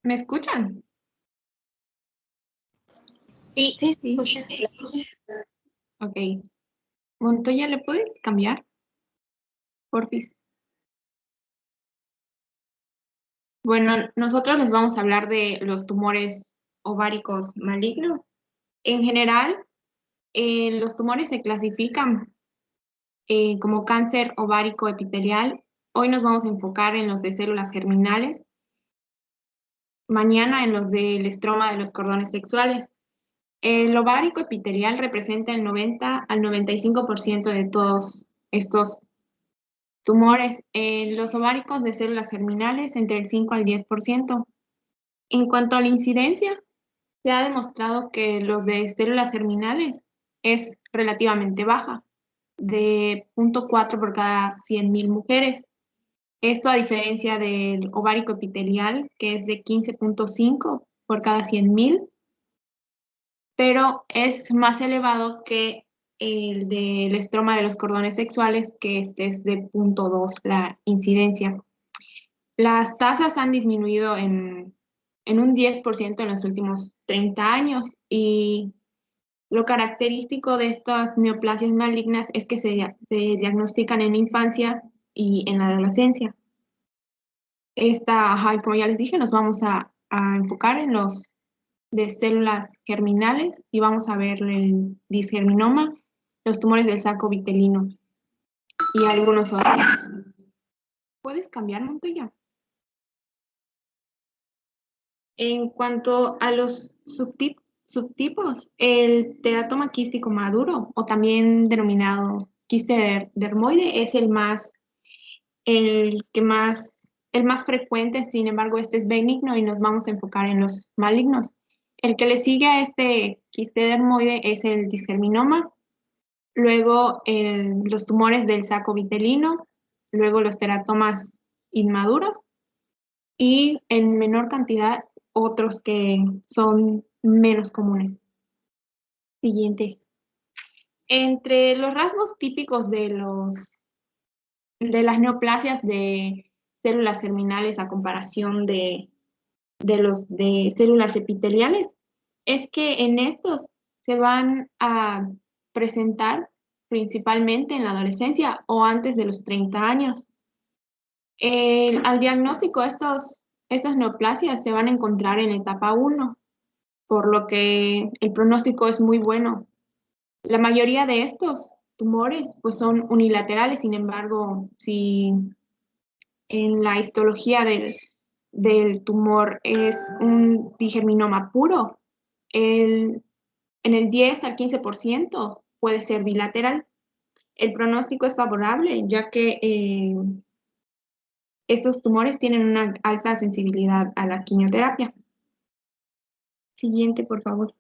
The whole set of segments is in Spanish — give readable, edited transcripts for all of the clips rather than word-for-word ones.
¿Me escuchan? Sí, Sí, sí. escucha. Ok. Montoya, ¿le puedes cambiar? Porfis. Bueno, nosotros les vamos a hablar de los tumores ováricos malignos. En general, los tumores se clasifican como cáncer ovárico epitelial. Hoy nos vamos a enfocar en los de células germinales, mañana en los del estroma de los cordones sexuales. El ovárico epitelial representa el 90 al 95% de todos estos tumores. Los ováricos de células germinales entre el 5 al 10%. En cuanto a la incidencia, se ha demostrado que los de células germinales es relativamente baja, de 0,4 por cada 100.000 mujeres. Esto a diferencia del ovárico epitelial, que es de 15,5 por cada 100.000, pero es más elevado que el del estroma de los cordones sexuales, que este es de 0,2 la incidencia. Las tasas han disminuido en un 10% en los últimos 30 años y lo característico de estas neoplasias malignas es que se diagnostican en la infancia y en la adolescencia. Como ya les dije, nos vamos a enfocar en los de células germinales y vamos a ver el disgerminoma, los tumores del saco vitelino y algunos otros. ¿Puedes cambiar, Montoya? En cuanto a los subtipos, el teratoma quístico maduro, o también denominado quiste dermoide, es el más frecuente. Sin embargo, este es benigno y nos vamos a enfocar en los malignos. El que le sigue a este quiste dermoide es el disgerminoma, luego los tumores del saco vitelino, luego los teratomas inmaduros y en menor cantidad otros que son menos comunes. Siguiente. Entre los rasgos típicos de las neoplasias de células germinales a comparación de los de células epiteliales, es que en estos se van a presentar principalmente en la adolescencia o antes de los 30 años. Al diagnóstico, estas neoplasias se van a encontrar en etapa 1, por lo que el pronóstico es muy bueno. La mayoría de estos tumores pues son unilaterales. Sin embargo, si en la histología del tumor es un digerminoma puro, en el 10 al 15% puede ser bilateral. El pronóstico es favorable, ya que estos tumores tienen una alta sensibilidad a la quimioterapia. Siguiente, por favor.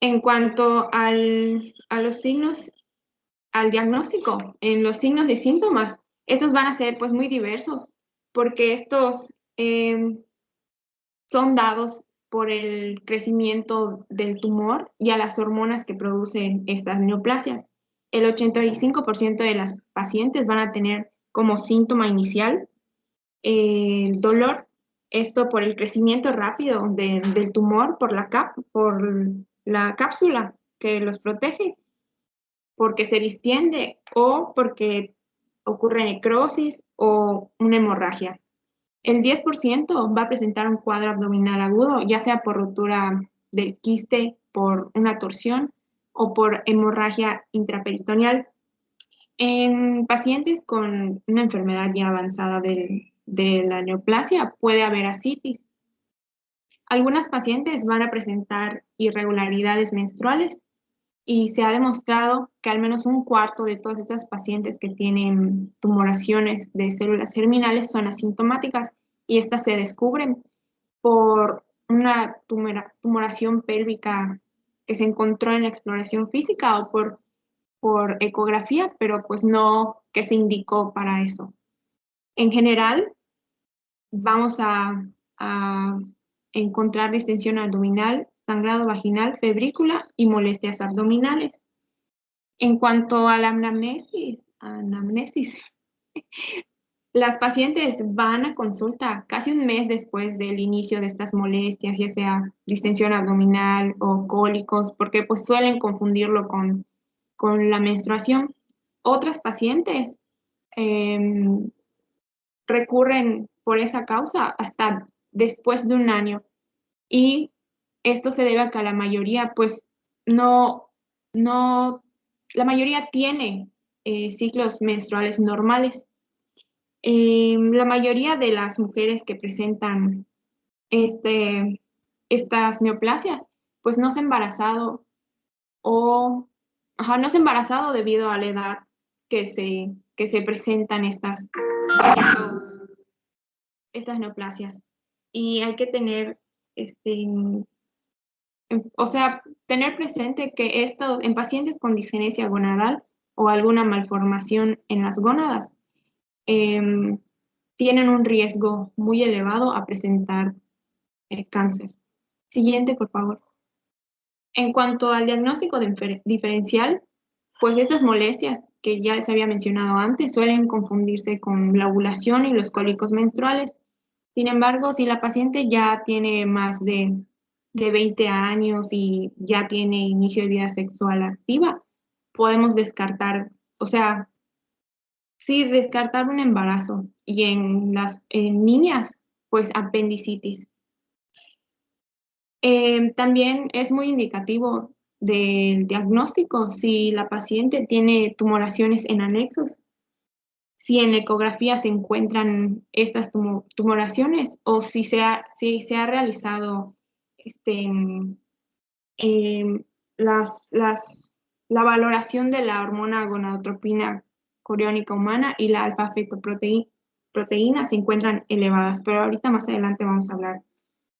En cuanto a los signos, al diagnóstico, en los signos y síntomas, estos van a ser pues muy diversos, porque estos son dados por el crecimiento del tumor y a las hormonas que producen estas neoplasias. El 85% de las pacientes van a tener como síntoma inicial el dolor, esto por el crecimiento rápido del tumor, por la cápsula que los protege, porque se distiende o porque ocurre necrosis o una hemorragia. El 10% va a presentar un cuadro abdominal agudo, ya sea por rotura del quiste, por una torsión o por hemorragia intraperitoneal. En pacientes con una enfermedad ya avanzada de la neoplasia puede haber ascitis. Algunas pacientes van a presentar irregularidades menstruales y se ha demostrado que al menos un cuarto de todas estas pacientes que tienen tumoraciones de células germinales son asintomáticas y estas se descubren por una tumoración pélvica que se encontró en la exploración física o por ecografía, pero pues no que se indicó para eso. En general, vamos a encontrar distensión abdominal, sangrado vaginal, febrícula y molestias abdominales. En cuanto a la anamnesis Las pacientes van a consulta casi un mes después del inicio de estas molestias, ya sea distensión abdominal o cólicos, porque pues suelen confundirlo con la menstruación. Otras pacientes em, recurren por esa causa hasta después de un año y esto se debe a que la mayoría pues no, no, la mayoría tiene ciclos menstruales normales. La mayoría de las mujeres que presentan este, estas neoplasias, pues no se ha embarazado o no se ha embarazado debido a la edad que se presentan estos- estas neoplasias. Y hay que tener, o sea, tener presente que estos, en pacientes con disgenesia gonadal o alguna malformación en las gónadas, em, tienen un riesgo muy elevado a presentar cáncer. Siguiente, por favor. En cuanto al diagnóstico diferencial, pues estas molestias que ya les había mencionado antes suelen confundirse con la ovulación y los cólicos menstruales. Sin embargo, si la paciente ya tiene más de 20 años y ya tiene inicio de vida sexual activa, podemos descartar, o sea, sí, descartar un embarazo y en las en niñas, pues apendicitis. También es muy indicativo del diagnóstico si la paciente tiene tumoraciones en anexos, si en la ecografía se encuentran estas tumoraciones o si se ha realizado este, em, la valoración de la hormona gonadotropina coriónica humana y la alfa-fetoproteína se encuentran elevadas, pero ahorita más adelante vamos a hablar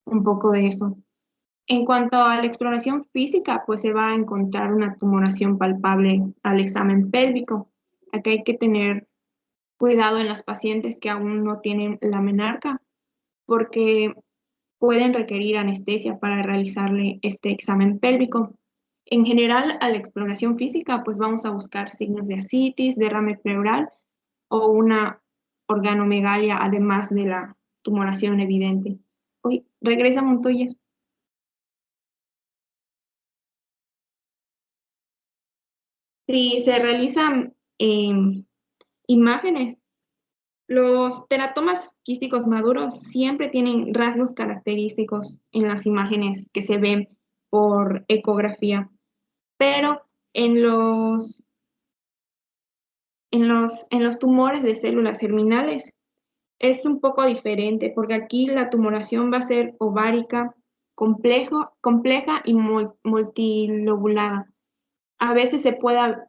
un poco de eso. En cuanto a la exploración física, pues se va a encontrar una tumoración palpable al examen pélvico. Aquí hay que tener cuidado en las pacientes que aún no tienen la menarca, porque pueden requerir anestesia para realizarle este examen pélvico. En general, a la exploración física, pues vamos a buscar signos de ascitis, derrame pleural o una organomegalia, además de la tumoración evidente. Uy, regresa Montoya. Si se realizan imágenes, los teratomas quísticos maduros siempre tienen rasgos característicos en las imágenes que se ven por ecografía, pero en en los tumores de células germinales es un poco diferente, porque aquí la tumoración va a ser ovárica, compleja y multilobulada. A veces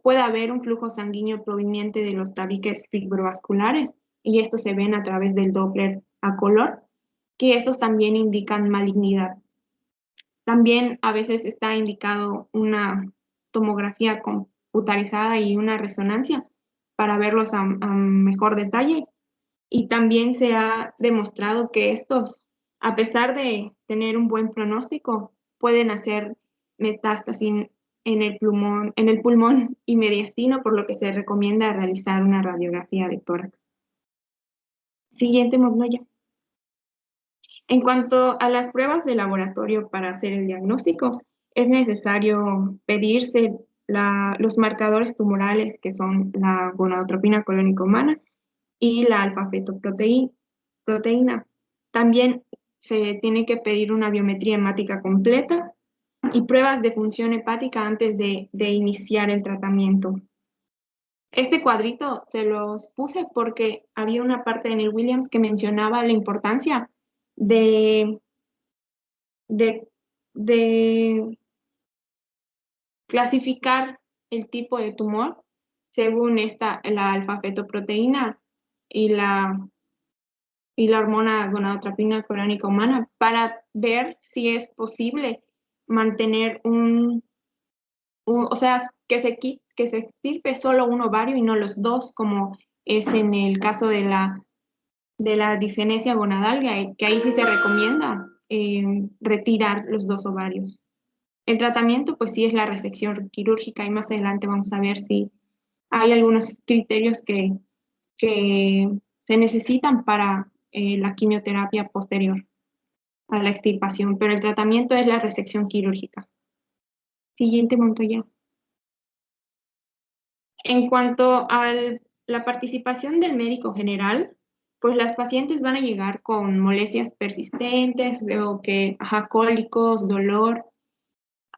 puede haber un flujo sanguíneo proveniente de los tabiques fibrovasculares y estos se ven a través del Doppler a color, que estos también indican malignidad. También a veces está indicado una tomografía computarizada y una resonancia para verlos a mejor detalle. Y también se ha demostrado que estos, a pesar de tener un buen pronóstico, pueden hacer metástasis en el pulmón y mediastino, por lo que se recomienda realizar una radiografía de tórax. Siguiente, Mognoya. En cuanto a las pruebas de laboratorio para hacer el diagnóstico, es necesario pedirse los marcadores tumorales, que son la gonadotropina colónica humana y la alfa-fetoproteína. También se tiene que pedir una biometría hemática completa y pruebas de función hepática antes de iniciar el tratamiento. Este cuadrito se los puse porque había una parte en el Williams que mencionaba la importancia de, de, de clasificar el tipo de tumor según la alfa-fetoproteína y y la hormona gonadotropina coriónica humana para ver si es posible mantener o sea, que se extirpe solo un ovario y no los dos, como es en el caso de la disgenesia gonadal, que ahí sí se recomienda retirar los dos ovarios. El tratamiento, pues sí, es la resección quirúrgica y más adelante vamos a ver si hay algunos criterios que se necesitan para la quimioterapia posterior a la extirpación, pero el tratamiento es la resección quirúrgica. Siguiente, Montoya. En cuanto a la participación del médico general, pues las pacientes van a llegar con molestias persistentes o cólicos, dolor.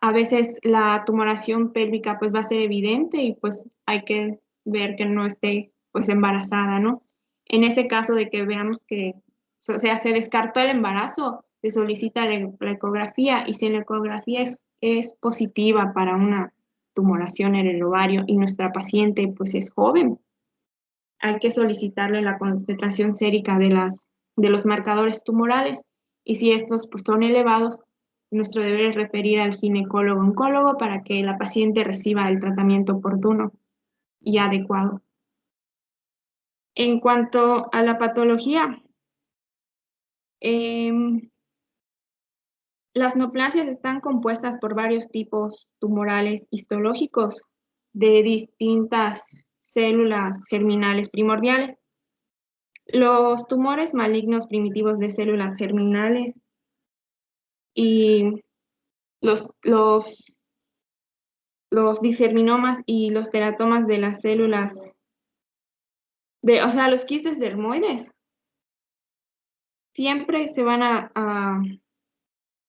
A veces la tumoración pélvica pues va a ser evidente y pues hay que ver que no esté pues embarazada, ¿no? En ese caso de que veamos que, o sea, se descartó el embarazo, se solicita la ecografía y si la ecografía es positiva para una tumoración en el ovario y nuestra paciente pues es joven, hay que solicitarle la concentración sérica de los marcadores tumorales y si estos pues, son elevados, nuestro deber es referir al ginecólogo-oncólogo para que la paciente reciba el tratamiento oportuno y adecuado. En cuanto a la patología, las neoplasias están compuestas por varios tipos tumorales histológicos de distintas células germinales primordiales. Los tumores malignos primitivos de células germinales y los discerminomas y los teratomas de las células, o sea, los quistes dermoides, siempre se van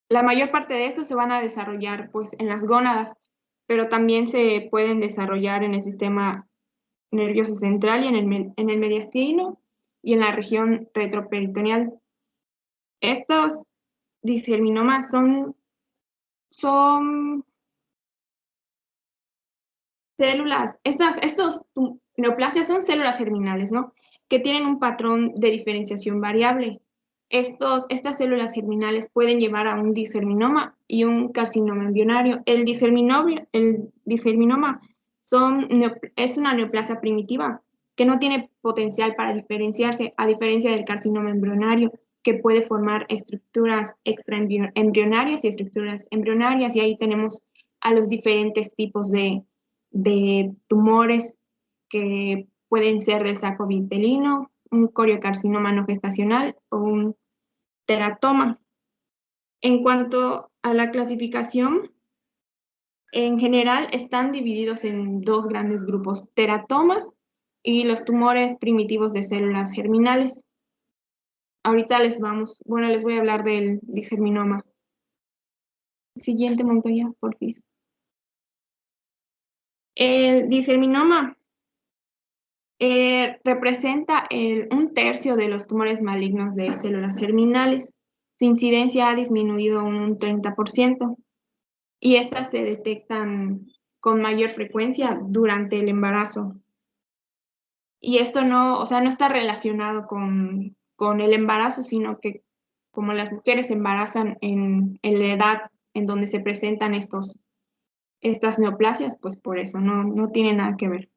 la mayor parte de estos se van a desarrollar pues en las gónadas, pero también se pueden desarrollar en el sistema nervioso central y en el mediastino y en la región retroperitoneal. Estos discerminomas son células, estos neoplasias son células germinales, ¿no? Que tienen un patrón de diferenciación variable. Estas células germinales pueden llevar a un discerminoma y un carcinoma embrionario. El discerminoma es una neoplasia primitiva que no tiene potencial para diferenciarse, a diferencia del carcinoma embrionario, que puede formar estructuras extraembrionarias y estructuras embrionarias, y ahí tenemos a los diferentes tipos de tumores que pueden ser del saco vitelino, un coriocarcinoma no gestacional o un teratoma. En cuanto a la clasificación, en general están divididos en dos grandes grupos, teratomas y los tumores primitivos de células germinales. Ahorita les voy a hablar del discerminoma. Siguiente, Montoya, por favor. El discerminoma representa un tercio de los tumores malignos de células germinales. Su incidencia ha disminuido un 30% y estas se detectan con mayor frecuencia durante el embarazo. Y esto no, o sea, no está relacionado con el embarazo, sino que como las mujeres se embarazan en la edad en donde se presentan estas neoplasias, pues por eso no tiene nada que ver.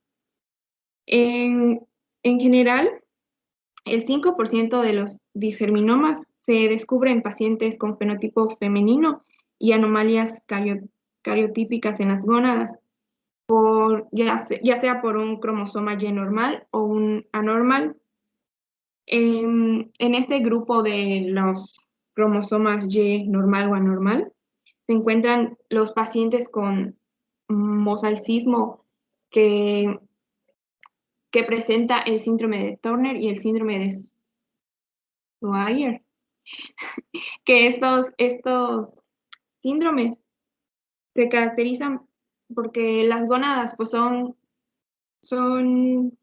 En general, el 5% de los discerminomas se descubre en pacientes con fenotipo femenino y anomalías cariotípicas en las gónadas, ya sea por un cromosoma Y normal o un anormal. En este grupo de los cromosomas Y normal o anormal se encuentran los pacientes con mosaicismo que presenta el síndrome de Turner y el síndrome de Swyer, que estos síndromes se caracterizan porque las gónadas pues son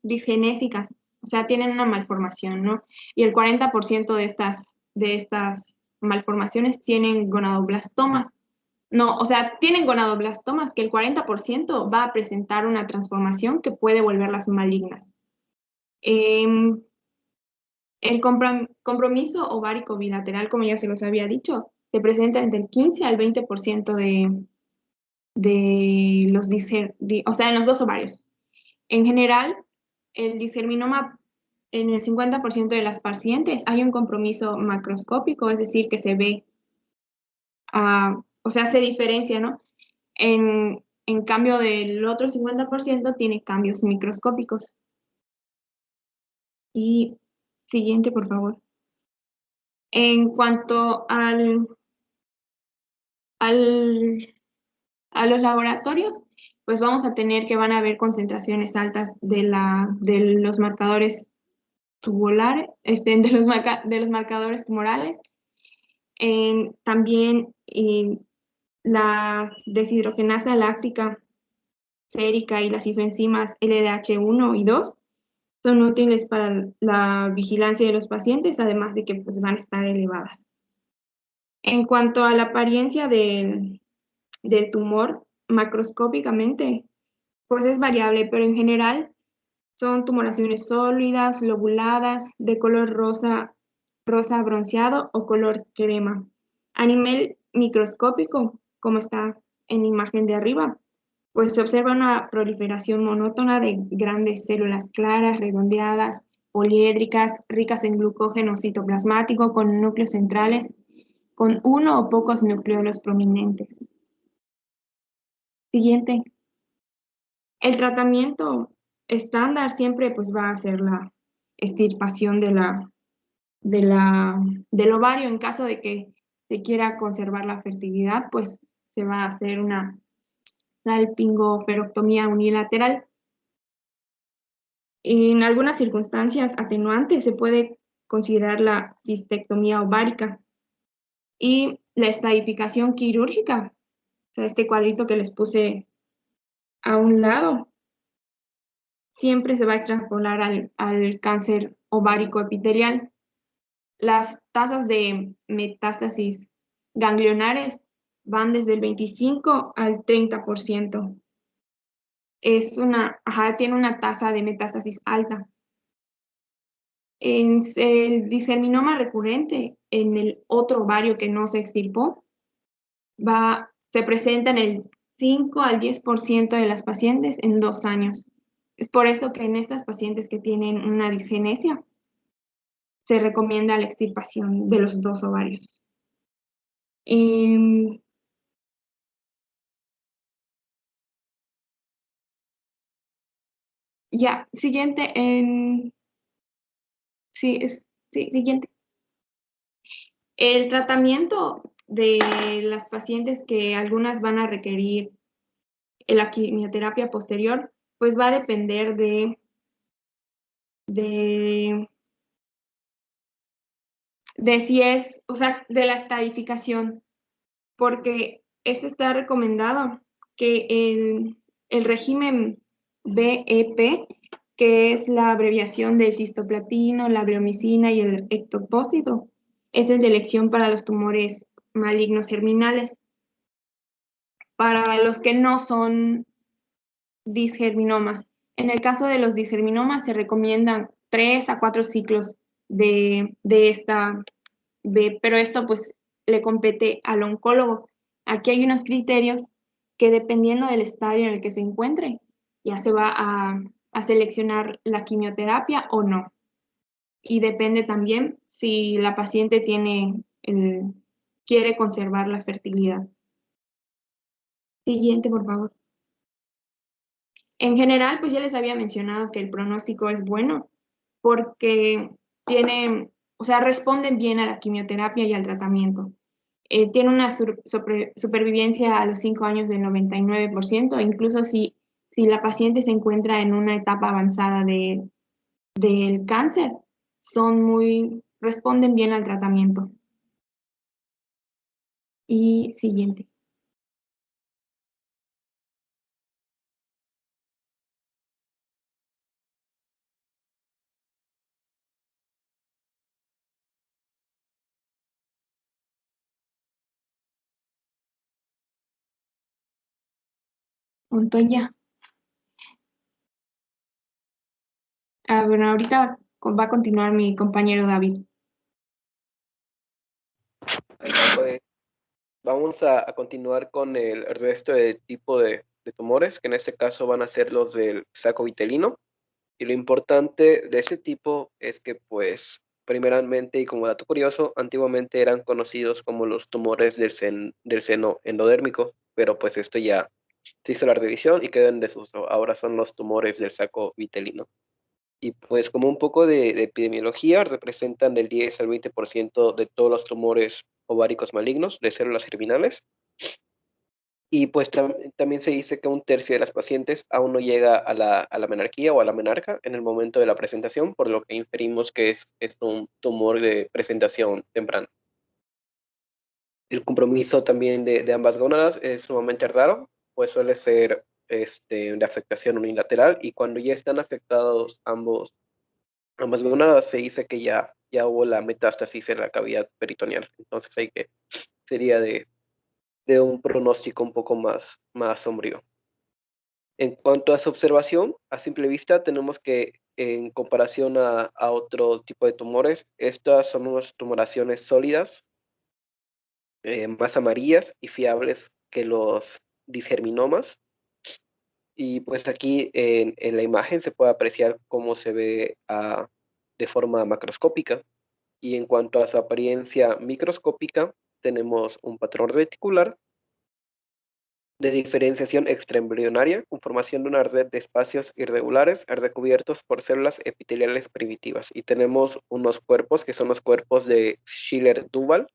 disgenésicas, o sea, tienen una malformación, ¿no? Y el 40% de estas malformaciones tienen gonadoblastomas. No, o sea, tienen gonadoblastomas que el 40% va a presentar una transformación que puede volverlas malignas. El compromiso ovárico bilateral, como ya se los había dicho, se presenta entre el 15 al 20% de los o sea, en los dos ovarios. En general, el discerminoma en el 50% de las pacientes hay un compromiso macroscópico, es decir, que se ve, o sea, se diferencia, ¿no? En cambio del otro 50% tiene cambios microscópicos. Y Siguiente, por favor. En cuanto al, a los laboratorios, pues vamos a tener que van a haber concentraciones altas de los marcadores tubulares, de los marcadores tumorales. También la deshidrogenasa láctica sérica y las isoenzimas LDH1 y 2 son útiles para la vigilancia de los pacientes, además de que pues, van a estar elevadas. En cuanto a la apariencia del tumor, macroscópicamente, pues es variable, pero en general son tumoraciones sólidas, lobuladas, de color rosa, rosa bronceado o color crema. A nivel microscópico, como está en la imagen de arriba, pues se observa una proliferación monótona de grandes células claras, redondeadas, poliédricas, ricas en glucógeno citoplasmático con núcleos centrales, con uno o pocos nucleolos prominentes. Siguiente. El tratamiento estándar siempre pues va a ser la extirpación del ovario en caso de que se quiera conservar la fertilidad, pues se va a hacer una salpingoferectomía unilateral. En algunas circunstancias atenuantes se puede considerar la cistectomía ovárica y la estadificación quirúrgica, o sea, este cuadrito que les puse a un lado, siempre se va a extrapolar al cáncer ovárico epitelial. Las tasas de metástasis ganglionares van desde el 25 al 30%. Tiene una tasa de metástasis alta. En el disseminoma recurrente, en el otro ovario que no se extirpó, se presenta en el 5 al 10% de las pacientes en 2 años. Es por eso que en estas pacientes que tienen una disgenesia, se recomienda la extirpación de los 2 ovarios. Ya, siguiente. Sí, sí, siguiente. El tratamiento de las pacientes que algunas van a requerir la quimioterapia posterior, pues va a depender de, de si es, o sea, de la estadificación, porque este está recomendado que el régimen BEP, que es la abreviación del cistoplatino, la bleomicina y el ectopósito, es el de elección para los tumores malignos germinales. Para los que no son disgerminomas. En el caso de los disgerminomas se recomiendan 3 a 4 ciclos de esta B, pero esto pues le compete al oncólogo. Aquí hay unos criterios que dependiendo del estadio en el que se encuentre, ya se va a seleccionar la quimioterapia o no. Y depende también si la paciente quiere conservar la fertilidad. Siguiente, por favor. En general, pues ya les había mencionado que el pronóstico es bueno porque o sea, responden bien a la quimioterapia y al tratamiento. Tiene una supervivencia a los 5 años del 99%, incluso si la paciente se encuentra en una etapa avanzada del cáncer, responden bien al tratamiento. Y siguiente. Montoya. Bueno, ahorita va a continuar mi compañero David. Pues, vamos a continuar con el resto de tipo de tumores, que en este caso van a ser los del saco vitelino. Y lo importante de este tipo es que, pues, primeramente y como dato curioso, antiguamente eran conocidos como los tumores del seno endodérmico, pero pues esto ya se hizo la revisión y quedó en desuso. Ahora son los tumores del saco vitelino. Y pues como un poco de epidemiología, representan del 10 al 20% de todos los tumores ováricos malignos de células germinales. Y pues también se dice que un tercio de las pacientes aún no llega a la menarquía o a la menarca en el momento de la presentación, por lo que inferimos que es un tumor de presentación temprana. El compromiso también de ambas gónadas es sumamente raro, pues suele ser de afectación unilateral, y cuando ya están afectados ambas gónadas se dice que ya hubo la metástasis en la cavidad peritoneal. Entonces sería de un pronóstico un poco más sombrío. En cuanto a su observación, a simple vista tenemos que, en comparación a otro tipo de tumores, estas son unas tumoraciones sólidas, más amarillas y fiables que los disgerminomas. Y pues aquí en la imagen se puede apreciar cómo se ve de forma macroscópica. Y en cuanto a su apariencia microscópica, tenemos un patrón reticular de diferenciación extraembrionaria, con formación de una red de espacios irregulares recubiertos por células epiteliales primitivas. Y tenemos unos cuerpos que son los cuerpos de Schiller-Duval,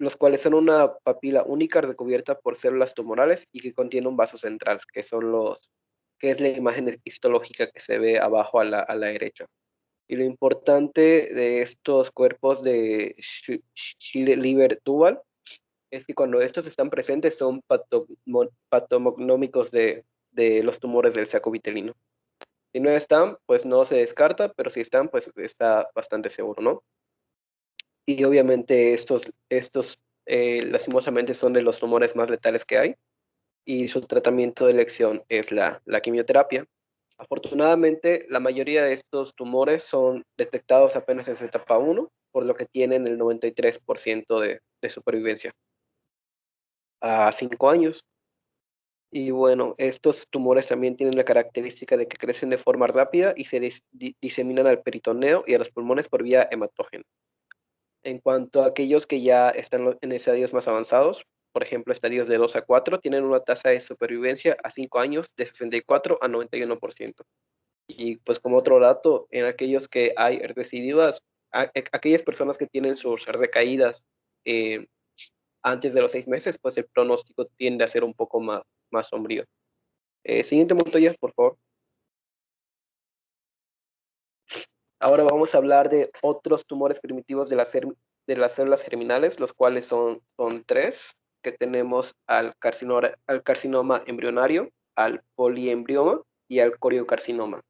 los cuales son una papila única recubierta por células tumorales y que contiene un vaso central, que es la imagen histológica que se ve abajo a la derecha. Y lo importante de estos cuerpos de Schiller-Duval es que cuando estos están presentes son patognómicos de los tumores del saco vitelino. Si no están, pues no se descarta, pero si están, pues está bastante seguro, ¿no? Y obviamente estos lastimosamente son de los tumores más letales que hay, y su tratamiento de elección es la quimioterapia. Afortunadamente, la mayoría de estos tumores son detectados apenas en su etapa 1, por lo que tienen el 93% de supervivencia a 5 años. Y bueno, estos tumores también tienen la característica de que crecen de forma rápida y se diseminan al peritoneo y a los pulmones por vía hematógena. En cuanto a aquellos que ya están en estadios más avanzados, por ejemplo, estadios de 2 a 4, tienen una tasa de supervivencia a 5 años de 64 a 91%. Y pues como otro dato, en aquellos que hay recidivas, aquellas personas que tienen sus recaídas eh, antes de los 6 meses, pues el pronóstico tiende a ser un poco más sombrío. Siguiente Montoya, por favor. Ahora vamos a hablar de otros tumores primitivos de las células germinales, los cuales son tres, que tenemos al carcinoma embrionario, al poliembrioma y al coriocarcinoma.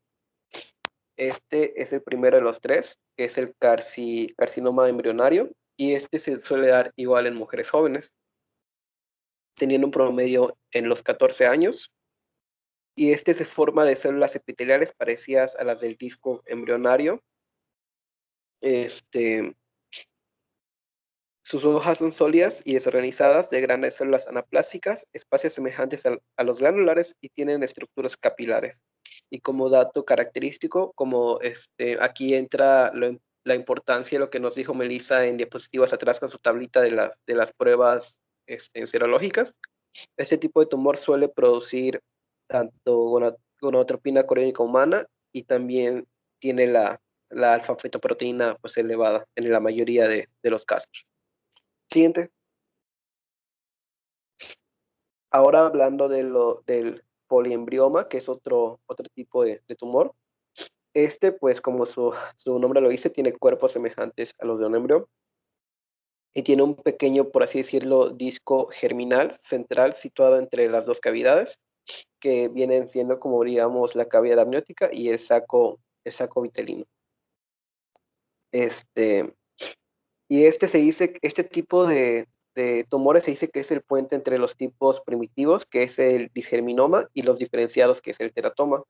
Este es el primero de los tres, que es el carcinoma embrionario, y este se suele dar igual en mujeres jóvenes, teniendo un promedio en los 14 años, y este se forma de células epiteliales parecidas a las del disco embrionario. Sus hojas son sólidas y desorganizadas, de grandes células anaplásticas, espacios semejantes a los glandulares, y tienen estructuras capilares. Y como dato característico, como aquí entra la importancia de lo que nos dijo Melissa en diapositivas atrás con su tablita de las pruebas serológicas, este tipo de tumor suele producir tanto gonadotropina coriónica humana, y también tiene la alfa-fetoproteína pues elevada en la mayoría de los casos. Siguiente. Ahora hablando del poliembrioma, que es otro tipo de tumor. Pues como su nombre lo dice, tiene cuerpos semejantes a los de un embrión, y tiene un pequeño, por así decirlo, disco germinal central situado entre las dos cavidades, que vienen siendo, como digamos, la cavidad amniótica y el saco vitelino. Y este tipo de tumores se dice que es el puente entre los tipos primitivos, que es el disgerminoma, y los diferenciados, que es el teratoma.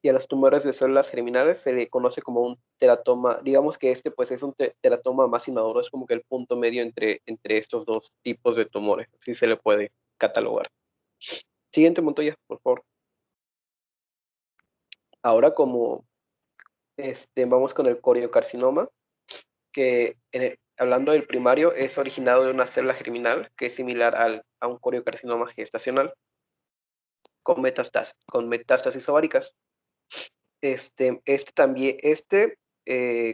Y a los tumores de células germinales se le conoce como un teratoma. Digamos que pues es un teratoma más inmaduro, es como que el punto medio entre estos dos tipos de tumores, así se le puede catalogar. Siguiente, Montoya, por favor. Ahora vamos con el coriocarcinoma, que hablando del primario, es originado de una célula germinal que es similar a un coriocarcinoma gestacional con metástasis ováricas.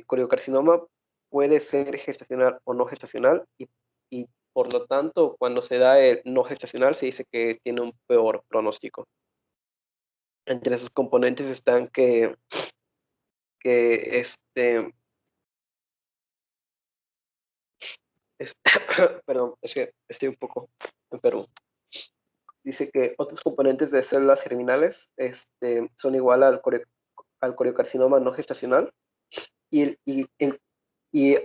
coriocarcinoma puede ser gestacional o no gestacional y por lo tanto, cuando se da el no gestacional, se dice que tiene un peor pronóstico. Entre esos componentes están que perdón, es que estoy un poco enfermo. Dice que otros componentes de células germinales son igual al coriocarcinoma no gestacional y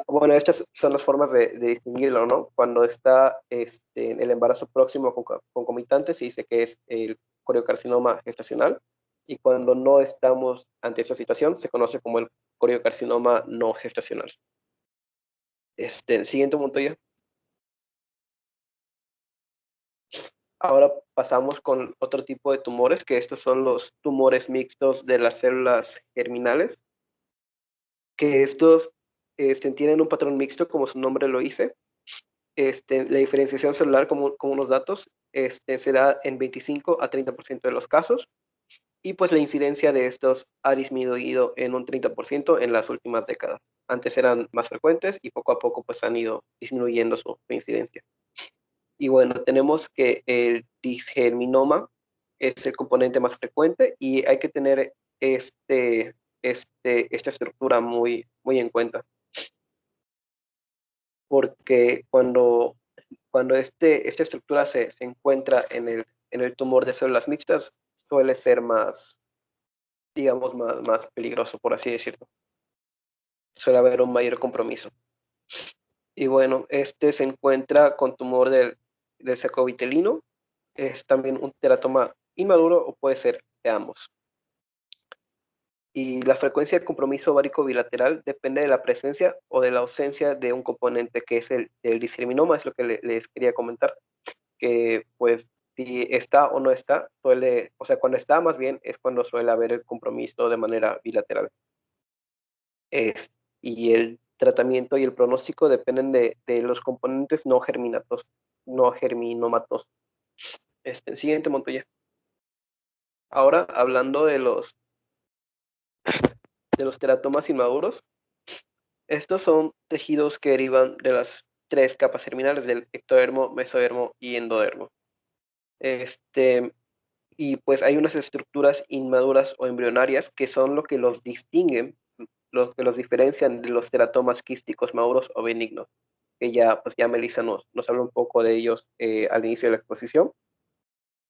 bueno, estas son las formas de distinguirlo, ¿no? Cuando está en el embarazo próximo concomitante, se dice que es el coriocarcinoma gestacional, y cuando no estamos ante esta situación, se conoce como el coriocarcinoma no gestacional. Siguiente punto ya. Ahora pasamos con otro tipo de tumores, que estos son los tumores mixtos de las células germinales, que estos tienen un patrón mixto, como su nombre lo dice. La diferenciación celular, como unos datos, se da en 25 a 30% de los casos, y pues la incidencia de estos ha disminuido en un 30% en las últimas décadas. Antes eran más frecuentes y poco a poco pues han ido disminuyendo su incidencia. Y bueno, tenemos que el disgerminoma es el componente más frecuente y hay que tener esta estructura muy, muy en cuenta, porque cuando esta estructura se encuentra en el tumor de células mixtas, suele ser más, digamos, más peligroso, por así decirlo. Suele haber un mayor compromiso. Y bueno, se encuentra con tumor del saco vitelino. Es también un teratoma inmaduro o puede ser de ambos. Y la frecuencia de compromiso ovárico bilateral depende de la presencia o de la ausencia de un componente que es el disgerminoma, es lo que les quería comentar, que pues si está o no está, o sea, cuando está más bien es cuando suele haber el compromiso de manera bilateral. Y el tratamiento y el pronóstico dependen de los componentes no germinómatos. Siguiente, Montoya. Ahora, hablando de los teratomas inmaduros, estos son tejidos que derivan de las tres capas germinales del ectodermo, mesodermo y endodermo. Y pues hay unas estructuras inmaduras o embrionarias que son lo que los distinguen, lo que los diferencian de los teratomas quísticos maduros o benignos, que ya Melissa nos habló un poco de ellos al inicio de la exposición.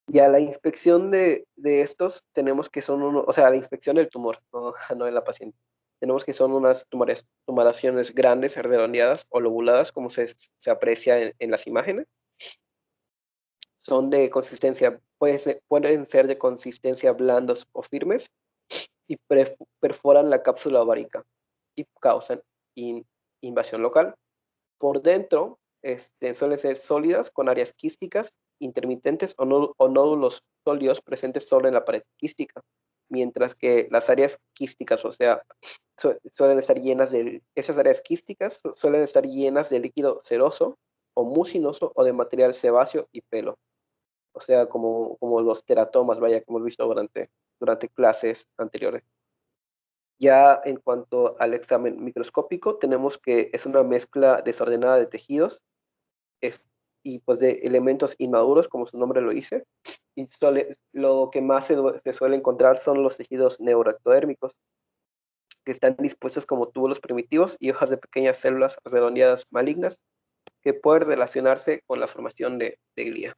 Y a la inspección de estos tenemos que son o sea, a la inspección del tumor, no de la paciente. Tenemos que son unas tumoraciones grandes, redondeadas o lobuladas, como se aprecia en las imágenes. Son de consistencia, pueden ser de consistencia blandos o firmes y perforan la cápsula ovárica y causan invasión local. Por dentro suelen ser sólidas con áreas quísticas intermitentes o nódulos sólidos presentes solo en la pared quística, mientras que las áreas quísticas, o sea, suelen estar llenas esas áreas quísticas suelen estar llenas de líquido seroso o mucinoso o de material sebáceo y pelo. O sea, como los teratomas, vaya, que hemos visto durante clases anteriores. Ya en cuanto al examen microscópico, tenemos que es una mezcla desordenada de tejidos y pues de elementos inmaduros, como su nombre lo dice, y lo que más se suele encontrar son los tejidos neuroectodérmicos, que están dispuestos como túbulos primitivos y hojas de pequeñas células redondeadas malignas que pueden relacionarse con la formación de glía.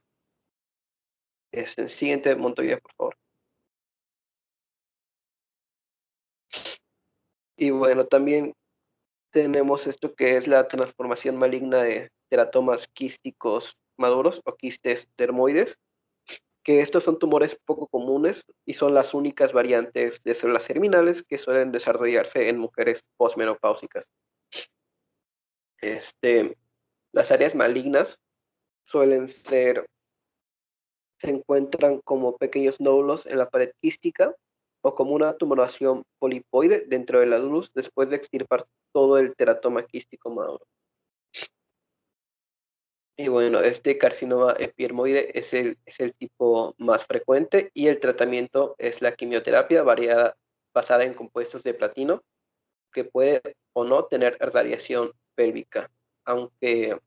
Siguiente, Montoya, por favor. Y bueno, también tenemos esto que es la transformación maligna de teratomas quísticos maduros o quistes dermoides, que estos son tumores poco comunes y son las únicas variantes de células germinales que suelen desarrollarse en mujeres posmenopáusicas. Las áreas malignas se encuentran como pequeños nódulos en la pared quística o como una tumoración polipoide dentro del adulus después de extirpar todo el teratoma quístico maduro. Y bueno, este carcinoma epidermoide es el tipo más frecuente y el tratamiento es la quimioterapia basada en compuestos de platino, que puede o no tener radiación pélvica, aunque,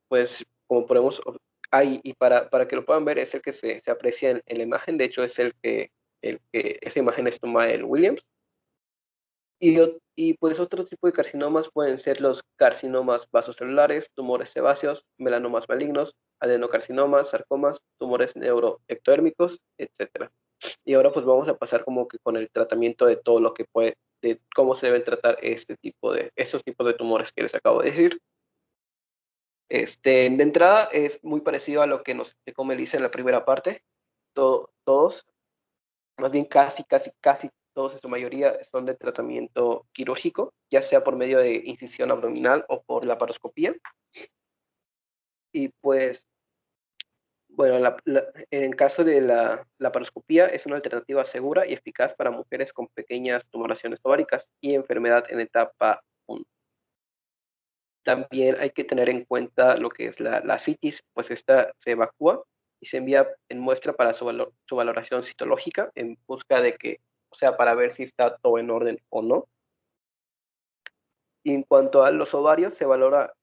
pues, como podemos, y para que lo puedan ver, es el que se aprecia en la imagen. De hecho, es esa imagen es tomada del Williams. Y pues otro tipo de carcinomas pueden ser los carcinomas vasocelulares, tumores sebáceos, melanomas malignos, adenocarcinomas, sarcomas, tumores neuroectodérmicos, etc. Y ahora pues vamos a pasar como que con el tratamiento de todo lo que de cómo se deben tratar estos tipos de tumores que les acabo de decir. De entrada es muy parecido a lo que nos explicó Melissa en la primera parte. Todos, más bien casi todos en su mayoría son de tratamiento quirúrgico, ya sea por medio de incisión abdominal o por laparoscopía. Y pues, bueno, en caso de la laparoscopía es una alternativa segura y eficaz para mujeres con pequeñas tumoraciones ováricas y enfermedad en etapa 1. También hay que tener en cuenta lo que es la citis, pues esta se evacúa y se envía en muestra para su valoración citológica en busca de que, o sea, para ver si está todo en orden o no. Y en cuanto a los ovarios, se valora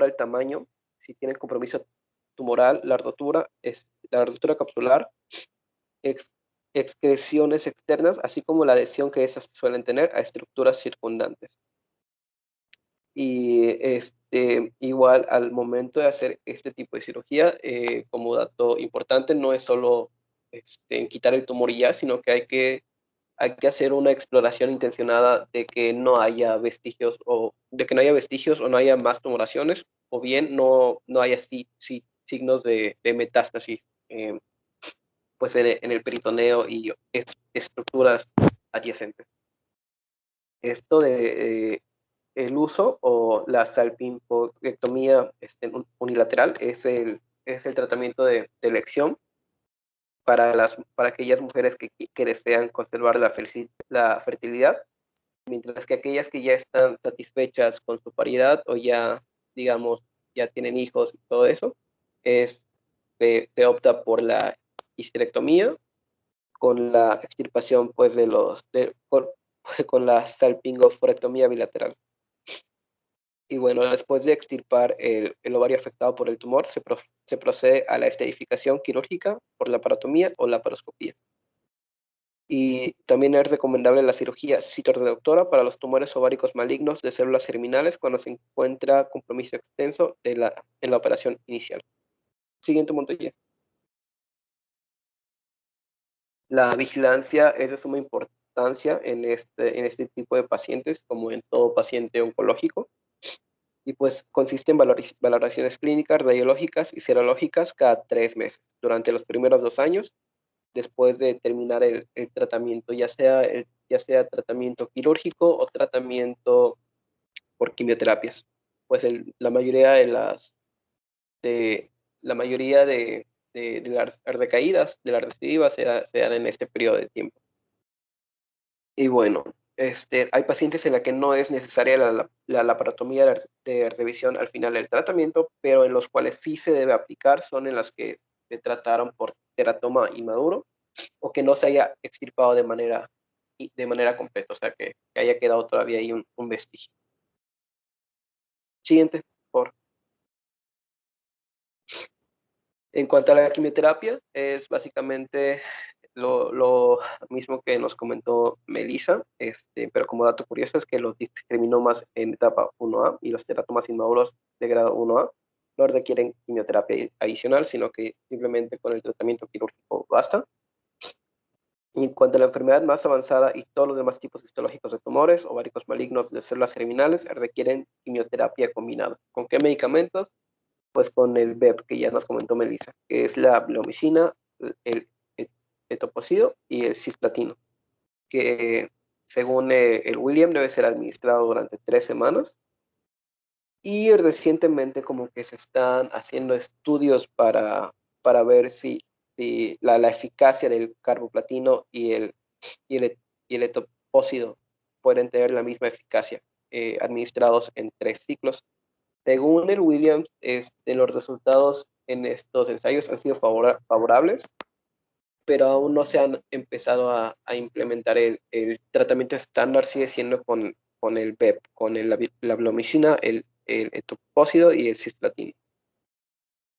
el tamaño, si tienen compromiso tumoral, la ardosura capsular, ex- excreciones externas, así como la adhesión que esas suelen tener a estructuras circundantes. Y igual al momento de hacer este tipo de cirugía, como dato importante, no es solo en quitar el tumor y ya, sino que hay que hacer una exploración intencionada de que no haya vestigios o no haya más tumoraciones, o bien no haya signos de metástasis pues en el peritoneo y estructuras adyacentes. Esto de el uso o la salpingectomía unilateral es el tratamiento de elección para aquellas mujeres que desean conservar la fertilidad, mientras que aquellas que ya están satisfechas con su paridad o ya, digamos, ya tienen hijos y todo eso, se opta por la histerectomía con la extirpación pues con la salpingoforectomía bilateral. Y bueno, después de extirpar el ovario afectado por el tumor, se procede a la estadificación quirúrgica por la laparotomía o laparoscopía. Y también es recomendable la cirugía citorreductora para los tumores ováricos malignos de células germinales cuando se encuentra compromiso extenso en la operación inicial. Siguiente, Montoya. La vigilancia es de suma importancia en este tipo de pacientes, como en todo paciente oncológico. Y pues consiste en valoraciones clínicas, radiológicas y serológicas cada 3 meses, durante los primeros 2 años, después de terminar el tratamiento, ya sea tratamiento quirúrgico o tratamiento por quimioterapias. Pues la mayoría de las recaídas, de las recidivas, se dan en este periodo de tiempo. Y bueno, hay pacientes en la que no es necesaria la laparotomía de revisión al final del tratamiento, pero en los cuales sí se debe aplicar son en las que se trataron por teratoma inmaduro o que no se haya extirpado de manera completa, o sea, que haya quedado todavía ahí un vestigio. Siguiente, por. En cuanto a la quimioterapia, es básicamente lo mismo que nos comentó Melissa, pero como dato curioso es que los discriminomas en etapa 1A y los teratomas inmaduros de grado 1A no requieren quimioterapia adicional, sino que simplemente con el tratamiento quirúrgico basta. Y en cuanto a la enfermedad más avanzada y todos los demás tipos histológicos de tumores, ováricos malignos de células germinales, requieren quimioterapia combinada. ¿Con qué medicamentos? Pues con el BEP, que ya nos comentó Melissa, que es la bleomicina, el etoposide y el cisplatino, que según el William debe ser administrado durante 3 semanas. Y recientemente como que se están haciendo estudios para ver si la eficacia del carboplatino y el etopósido pueden tener la misma eficacia administrados en 3 ciclos. Según el Williams, los resultados en estos ensayos han sido favorables pero aún no se han empezado a implementar el tratamiento estándar, sigue siendo con el BEP, con la blomicina, el etoposide y el cisplatina.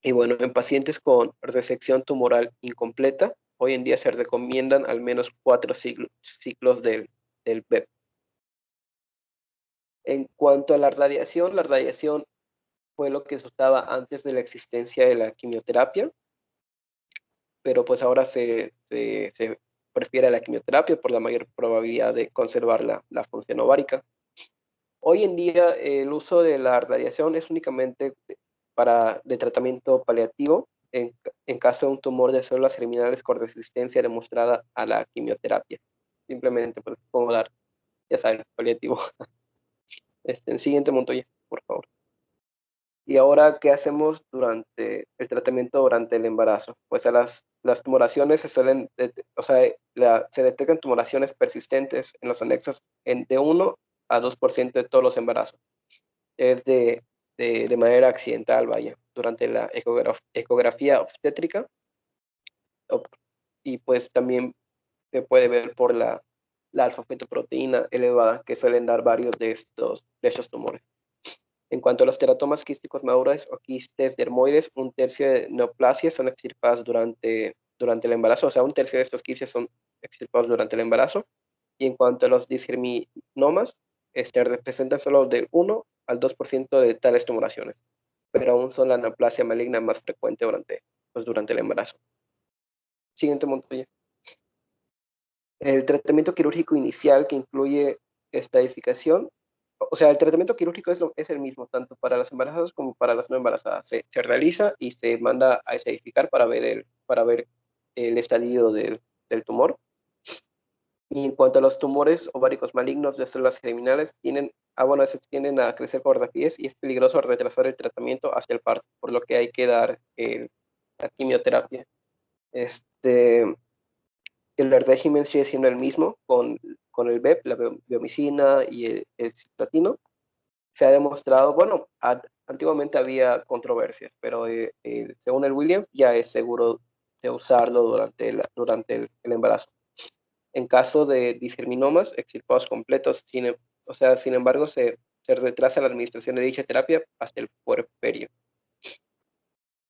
Y bueno, en pacientes con resección tumoral incompleta, hoy en día se recomiendan al menos 4 ciclos del BEP. En cuanto a la radiación fue lo que se usaba antes de la existencia de la quimioterapia, pero pues ahora se prefiere la quimioterapia por la mayor probabilidad de conservar la función ovárica. Hoy en día el uso de la radiación es únicamente de tratamiento paliativo en caso de un tumor de células germinales con resistencia demostrada a la quimioterapia. Simplemente, pues, como dar, ya saben, paliativo. El siguiente, Montoya, por favor. Y ahora, ¿qué hacemos durante el tratamiento durante el embarazo? Pues a las tumoraciones se suelen, se detectan tumoraciones persistentes en los anexos de 1 a 2% de todos los embarazos. Es de manera accidental, vaya, durante la ecografía obstétrica. Y pues también se puede ver por la alfa-fetoproteína elevada que suelen dar varios de estos tumores. En cuanto a los teratomas quísticos maduros o quistes dermoides, un tercio de neoplasias son extirpadas durante el embarazo, o sea, un tercio de estos quistes son extirpados durante el embarazo. Y en cuanto a los disgerminomas, representan solo del 1 al 2% de tales tumoraciones, pero aún son la neoplasia maligna más frecuente durante el embarazo. Siguiente, Montoya. El tratamiento quirúrgico inicial que incluye estadificación, o sea, el tratamiento quirúrgico es el mismo, tanto para las embarazadas como para las no embarazadas. Se realiza y se manda a estadificar para ver el estadio del tumor. Y en cuanto a los tumores ováricos malignos de células germinales, tienden a crecer por rapidez y es peligroso retrasar el tratamiento hacia el parto, por lo que hay que dar la quimioterapia. El régimen sigue siendo el mismo con el BEP, la biomicina y el cisplatina. Se ha demostrado, bueno, antiguamente había controversias, pero según el Williams ya es seguro de usarlo durante el embarazo. En caso de disgerminomas extirpados completos, sin embargo, se retrasa la administración de dicha terapia hasta el puerperio.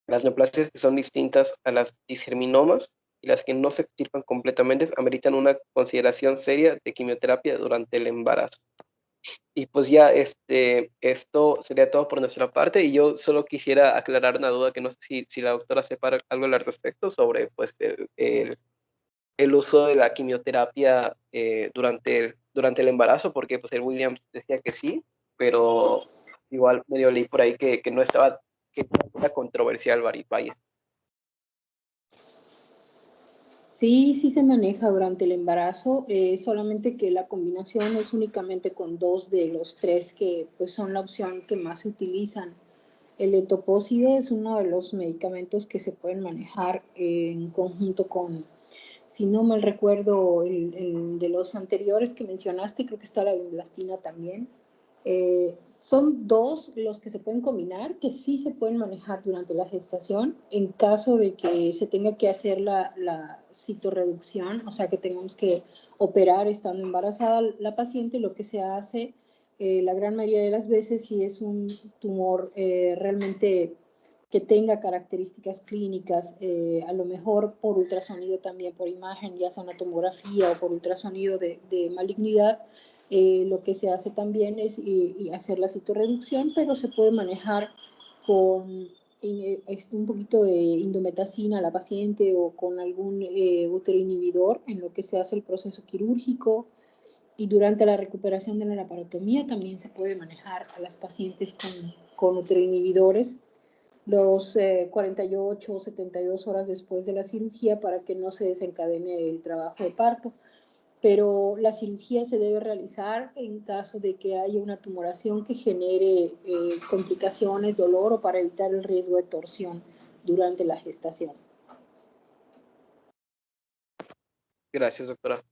Las neoplasias que son distintas a las disgerminomas y las que no se extirpan completamente ameritan una consideración seria de quimioterapia durante el embarazo. Y pues ya esto sería todo por nuestra parte y yo solo quisiera aclarar una duda que no sé si la doctora sepa algo al respecto sobre pues el uso de la quimioterapia durante el embarazo, porque pues el Williams decía que sí, pero igual medio leí por ahí que no estaba, que era controversial, vaya. Sí, sí se maneja durante el embarazo, solamente que la combinación es únicamente con 2 de los 3 que pues, son la opción que más se utilizan. El etoposide es uno de los medicamentos que se pueden manejar en conjunto con, si no mal recuerdo, el de los anteriores que mencionaste, creo que está la vinblastina también. Son 2 los que se pueden combinar, que sí se pueden manejar durante la gestación, en caso de que se tenga que hacer la citorreducción, o sea que tengamos que operar estando embarazada la paciente. Lo que se hace la gran mayoría de las veces, si es un tumor realmente que tenga características clínicas, a lo mejor por ultrasonido también, por imagen, ya sea una tomografía o por ultrasonido de malignidad, lo que se hace también es hacer la citorreducción, pero se puede manejar con un poquito de indometacina a la paciente o con algún útero inhibidor en lo que se hace el proceso quirúrgico. Y durante la recuperación de la laparotomía también se puede manejar a las pacientes con uteroinhibidores los 48 o 72 horas después de la cirugía para que no se desencadene el trabajo de parto. Pero la cirugía se debe realizar en caso de que haya una tumoración que genere complicaciones, dolor o para evitar el riesgo de torsión durante la gestación. Gracias, doctora.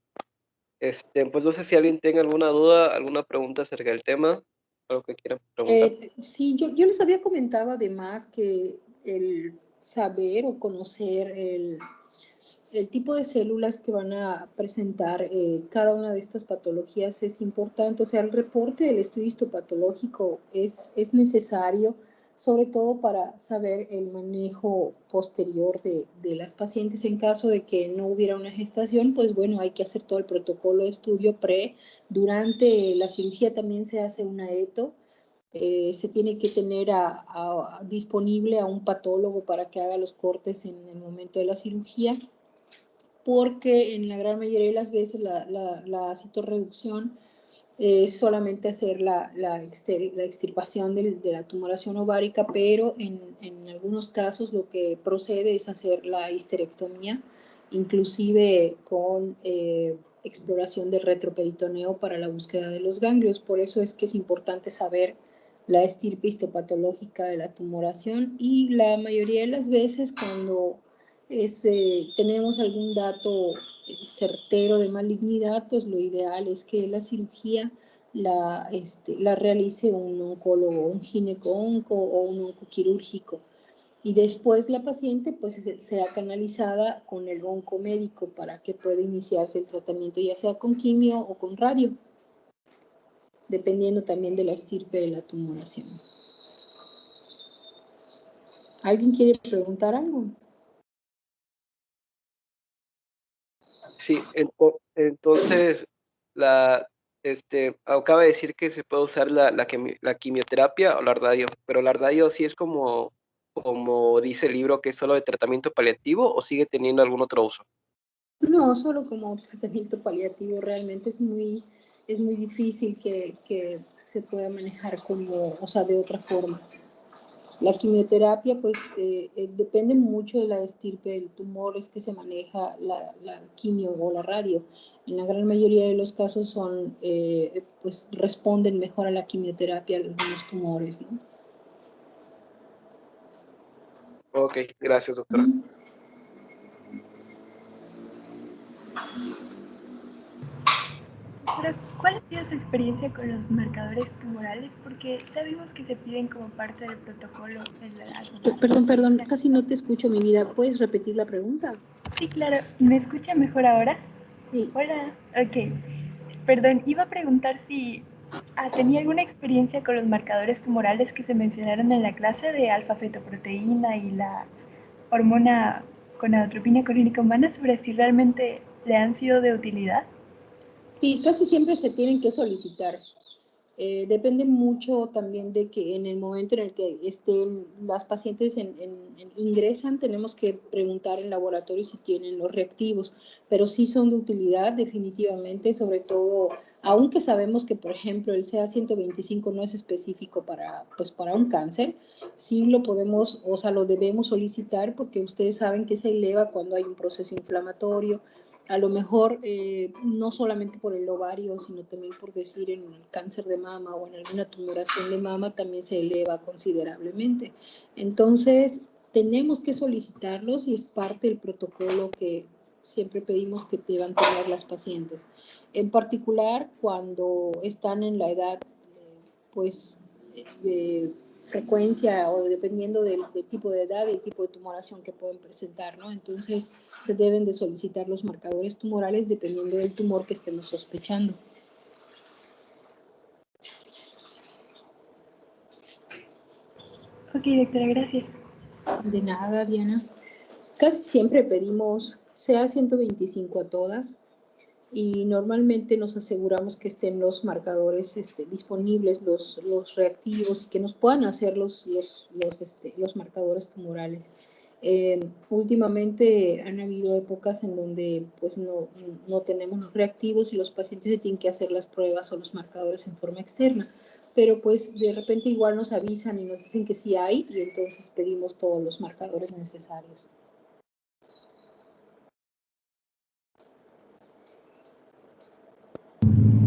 Pues no sé si alguien tenga alguna duda, alguna pregunta acerca del tema, algo que quieran preguntar. Sí, yo les había comentado además que el saber o conocer el tipo de células que van a presentar cada una de estas patologías es importante. O sea, el reporte del estudio histopatológico es necesario, sobre todo para saber el manejo posterior de las pacientes. En caso de que no hubiera una gestación, pues bueno, hay que hacer todo el protocolo de estudio pre. Durante la cirugía también se hace una eto. Se tiene que tener disponible a un patólogo para que haga los cortes en el momento de la cirugía, porque en la gran mayoría de las veces la citorreducción es solamente hacer la extirpación de la tumoración ovárica, pero en algunos casos lo que procede es hacer la histerectomía, inclusive con exploración del retroperitoneo para la búsqueda de los ganglios. Por eso es que es importante saber la estirpe histopatológica de la tumoración, y la mayoría de las veces cuando tenemos algún dato certero de malignidad, pues lo ideal es que la cirugía la realice un oncólogo, un gineco-onco o un oncoquirúrgico. Y después la paciente pues sea canalizada con el oncomédico para que pueda iniciarse el tratamiento, ya sea con quimio o con radio, dependiendo también de la estirpe de la tumoración. ¿Alguien quiere preguntar algo? Sí, entonces, acaba de decir que se puede usar la quimioterapia o la radio, pero la radio sí es como dice el libro, que es solo de tratamiento paliativo, o sigue teniendo algún otro uso. No, solo como tratamiento paliativo. Realmente es muy difícil que se pueda manejar como, o sea, de otra forma. La quimioterapia, pues, depende mucho de la estirpe del tumor, es que se maneja la quimio o la radio. En la gran mayoría de los casos pues, responden mejor a la quimioterapia algunos tumores, ¿no? Ok, gracias, doctora. Pero, ¿cuál ha sido su experiencia con los marcadores tumorales? Porque sabemos que se piden como parte del protocolo en la Perdón, casi no te escucho, mi vida. ¿Puedes repetir la pregunta? Sí, claro. ¿Me escucha mejor ahora? Sí. Hola. Ok. Perdón, iba a preguntar si tenía alguna experiencia con los marcadores tumorales que se mencionaron en la clase de alfa-fetoproteína y la hormona gonadotropina colínica humana, sobre si realmente le han sido de utilidad. Sí, casi siempre se tienen que solicitar. Depende mucho también de que en el momento en el que estén las pacientes ingresan, tenemos que preguntar en laboratorio si tienen los reactivos, pero sí son de utilidad definitivamente, sobre todo, aunque sabemos que, por ejemplo, el CA125 no es específico pues, para un cáncer, sí lo podemos, o sea, lo debemos solicitar, porque ustedes saben que se eleva cuando hay un proceso inflamatorio. A lo mejor no solamente por el ovario, sino también por decir en el cáncer de mama o en alguna tumoración de mama también se eleva considerablemente. Entonces, tenemos que solicitarlos y es parte del protocolo que siempre pedimos que deban tener las pacientes. En particular, cuando están en la edad, pues, de frecuencia o dependiendo del tipo de edad y el tipo de tumoración que pueden presentar, ¿no? Entonces, se deben de solicitar los marcadores tumorales dependiendo del tumor que estemos sospechando. Ok, doctora, gracias. De nada, Diana. Casi siempre pedimos CA125 a todas, y normalmente nos aseguramos que estén los marcadores disponibles, los reactivos, y que nos puedan hacer los marcadores tumorales. Últimamente han habido épocas en donde pues no tenemos los reactivos y los pacientes se tienen que hacer las pruebas o los marcadores en forma externa, pero pues de repente igual nos avisan y nos dicen que sí hay, y entonces pedimos todos los marcadores necesarios.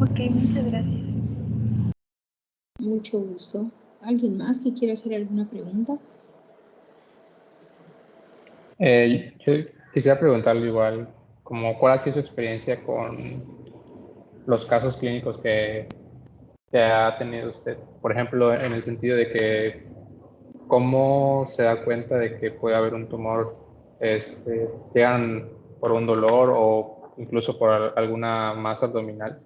Ok, muchas gracias. Mucho gusto. ¿Alguien más que quiera hacer alguna pregunta? Yo quisiera preguntarle igual, ¿cuál ha sido su experiencia con los casos clínicos que ha tenido usted? Por ejemplo, en el sentido de que, ¿cómo se da cuenta de que puede haber un tumor? Llegan por un dolor o incluso por alguna masa abdominal?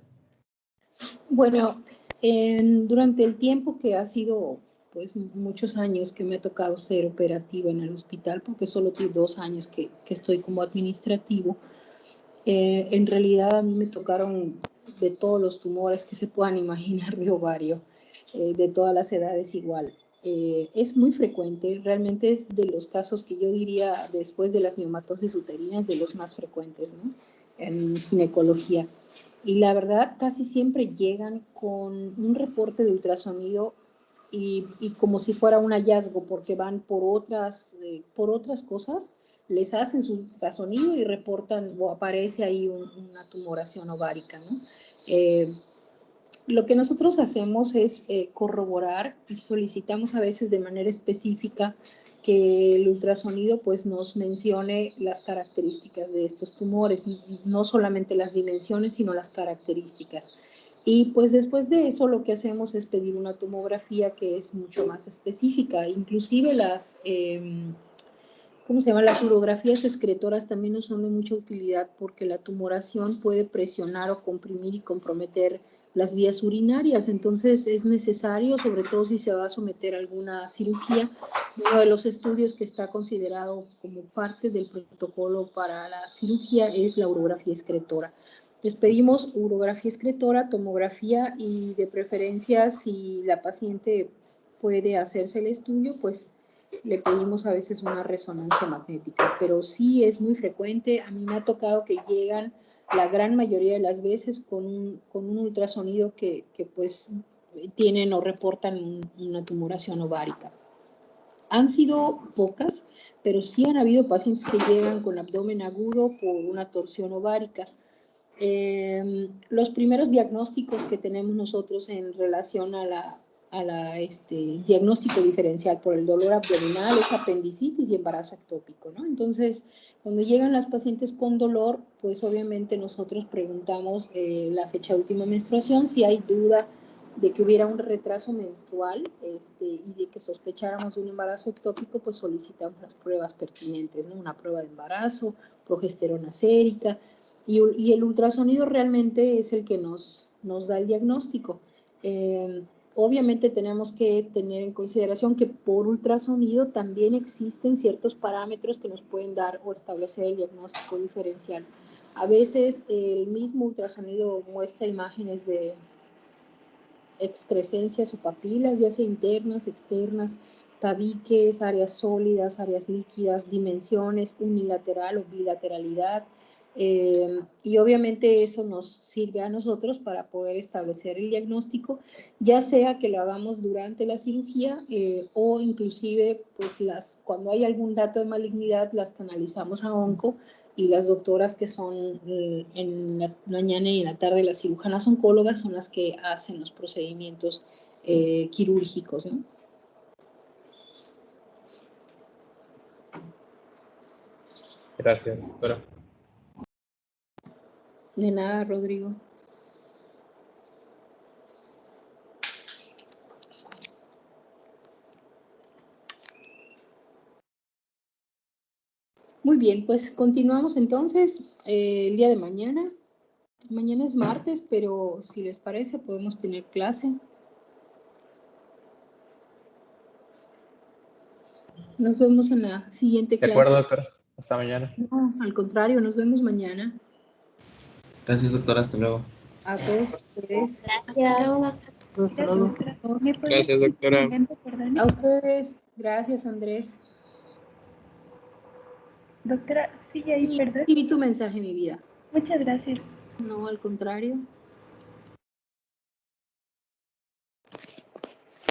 Bueno, durante el tiempo que ha sido, pues muchos años que me ha tocado ser operativa en el hospital, porque solo tengo 2 años que estoy como administrativo, en realidad a mí me tocaron de todos los tumores que se puedan imaginar de ovario, de todas las edades igual. Es muy frecuente, realmente es de los casos que yo diría después de las miomatosis uterinas de los más frecuentes, ¿no? En ginecología. Y la verdad casi siempre llegan con un reporte de ultrasonido y como si fuera un hallazgo porque van por otras cosas, les hacen su ultrasonido y reportan o aparece ahí una tumoración ovárica, ¿no? Lo que nosotros hacemos es corroborar y solicitamos a veces de manera específica que el ultrasonido pues nos mencione las características de estos tumores, no solamente las dimensiones, sino las características. Y pues después de eso lo que hacemos es pedir una tomografía que es mucho más específica, inclusive las... ¿cómo se llama? Las urografías excretoras también nos son de mucha utilidad porque la tumoración puede presionar o comprimir y comprometer las vías urinarias, entonces es necesario, sobre todo si se va a someter a alguna cirugía, uno de los estudios que está considerado como parte del protocolo para la cirugía es la urografía excretora. Les pedimos urografía excretora, tomografía y de preferencia si la paciente puede hacerse el estudio, pues le pedimos a veces una resonancia magnética, pero sí es muy frecuente. A mí me ha tocado que llegan la gran mayoría de las veces con un ultrasonido que pues tienen o reportan una tumoración ovárica. Han sido pocas, pero sí han habido pacientes que llegan con abdomen agudo por una torsión ovárica. Los primeros diagnósticos que tenemos nosotros en relación a diagnóstico diferencial por el dolor abdominal es apendicitis y embarazo ectópico, ¿no? Entonces, cuando llegan las pacientes con dolor, pues obviamente nosotros preguntamos la fecha de última menstruación, si hay duda de que hubiera un retraso menstrual y de que sospecháramos de un embarazo ectópico, pues solicitamos las pruebas pertinentes, ¿no? Una prueba de embarazo, progesterona sérica, y el ultrasonido realmente es el que nos da el diagnóstico. Obviamente tenemos que tener en consideración que por ultrasonido también existen ciertos parámetros que nos pueden dar o establecer el diagnóstico diferencial. A veces el mismo ultrasonido muestra imágenes de excrescencias o papilas, ya sea internas, externas, tabiques, áreas sólidas, áreas líquidas, dimensiones, unilateral o bilateralidad. Y obviamente eso nos sirve a nosotros para poder establecer el diagnóstico, ya sea que lo hagamos durante la cirugía o inclusive pues cuando hay algún dato de malignidad las canalizamos a onco y las doctoras que son en la mañana y en la tarde las cirujanas oncólogas son las que hacen los procedimientos quirúrgicos, ¿no? Gracias, doctora. De nada, Rodrigo. Muy bien, pues continuamos entonces el día de mañana. Mañana es martes, pero si les parece podemos tener clase. Nos vemos en la siguiente clase. De acuerdo, doctora. Hasta mañana. No, al contrario, nos vemos mañana. Gracias, doctora. Hasta luego. A todos ustedes. Gracias, doctora. ¿Me puede Gracias, decir doctora. su momento, perdón? A ustedes. Gracias, Andrés. Doctora, sigue ahí, Y perdón. vi tu mensaje, mi vida. Muchas gracias. No, al contrario.